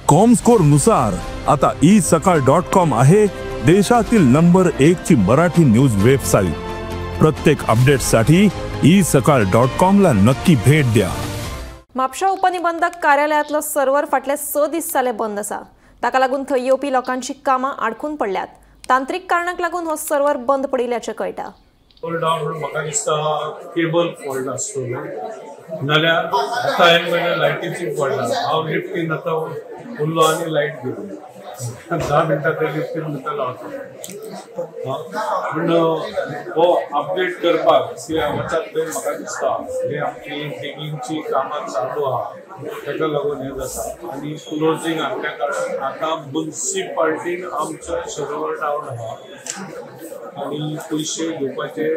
Comscore नुसार आता isakal.com आहे देशातील नंबर 1 ची मराठी न्यूज वेबसाईट। प्रत्येक अपडेटसाठी isakal.com ला नक्की भेट द्या। म्हापशा उपनिबंधक कार्यालयातलो सर्व्हर फाटले 6 दीस जाले बंद आसा। ताका लागून थंय येवपी लोकांची कामां आडकून पडल्यात। तांत्रिक कारणाक लागून हो सर्व्हर बंद पडिल्ल्याचे कळटा। म्हाका दिसता केबल फॉल्ट आसतलो नाल्यार आतां हांवें म्हणलें लायटीची पडला। हांव लिफ्टीन आतां उरलो आनी लायट गेली 10 मिनटां ते लिफ्टीन भितर लावता पूण हो अपडेट करपाक वचत थंय म्हाका दिसता हे आमची डिगींगची कामां चालू आहा ताका लागून हें जाता आनी क्लोजींग आसल्या कारणान आतां मुन्सिपाल्टीन आमचो सर्वर डावन आहा आनी पयशे घेवपाचे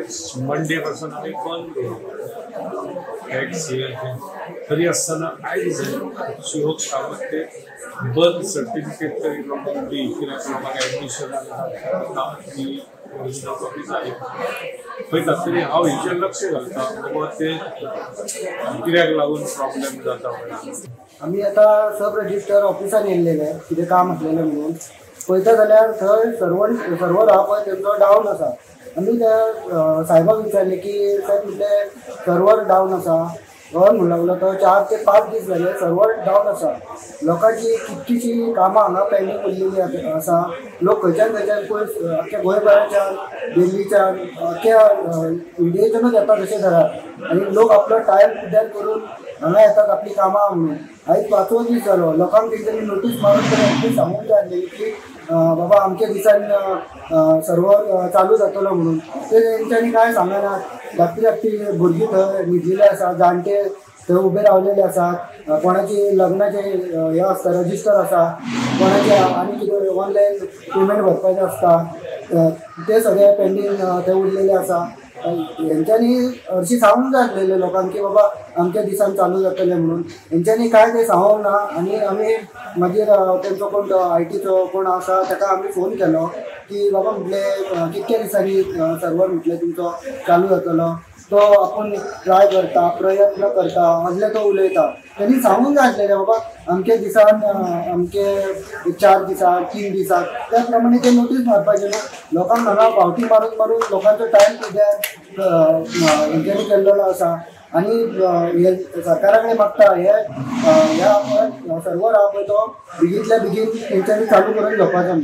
मंडे पासून आमी बंद दवरला टॅक्स तरी आसतना आयज शिवक कामत ते बर्थ सर्टिफिकेट तरी लोकांक दी कित्याक लोकांक एडमिशन ती ओरिजिनल कॉपी जाय पळयता तरी हांव हेचेर लक्ष घालता बाबा ते कित्याक लागून प्रॉब्लेम जाता पळय। आमी आतां सब रजिस्टर ऑफिसान येयल्लेले कितें काम आसलेलें म्हणून पळयता जाल्यार थंय सर्वर आहा पळय तेंचो डावन आसा। आमी त्या साहेबाक विचारलें की सर म्हटलें सर्वर डावन आसा हय म्हणून लागलो तो 4 ते 5 दीस जाले सर्वर डावन आसा। लोकांची कितकीशी कामां हांगा पेंडींग पडलेली आसा। लोक खंयच्यान पयस अख्ख्या गोंयभराच्यान दिल्लीच्यान अख्ख्या इंडियेच्यानूच येतात अशें धरात आनी लोक आपलो टायम पिड्यार करून हांगा येतात आपली कामां म्हणून। आयज 5वो दीस जालो लोकांक तेंच्यांनी नोटीस मारून तरी सांगूंक जाय आसलेली की बाबा अमके दिसान सर्वर चालू जातलो म्हणून ते तेंच्यांनी कांय सांगनात। धाकटी भुरगीं थंय न्हिदलेले आसा जाणटे थंय उबे रावलेले आसात कोणाची लग्नाचे हे आसता रजिस्टर आसा कोणाचे आनी कितें ऑनलायन पेमेंट भरपाचें आसता ते सगळे पेंडींग थंय उरलेले आसा। हेंच्यांनी हरशीं सांगूंक जाय आसलेलें लोकांक की बाबा अमक्या दिसान चालू जातलें म्हणून हेंच्यांनी कांय ते सांगूंक ना आनी आमी मागीर तेंचो कोण IT चो कोण आसा ताका आमी फोन केलो की बाबा म्हटलें कितक्या दिसांनी सर्वर म्हटलें तुमचो चालू जातलो तो आपूण ट्राय करता प्रयत्न करता असले तो उलयता। त्यांनी सांगूंक जाय आसलेलें बाबा अमके दिसान अमके 4 दिसाक 3 दिसाक त्या प्रमाणे ते नोटीस मारपाचें न्हू। लोकांक हांगा फावटी मारून लोकांचो टायम पिड्यार हेंच्यांनी केल्लो आसा आनी हे सरकारा कडेन मागता हे सर्वर आहा पळय तो बेगींतल्या बेगीन तेंच्यांनी चालू करून घेवपाचो।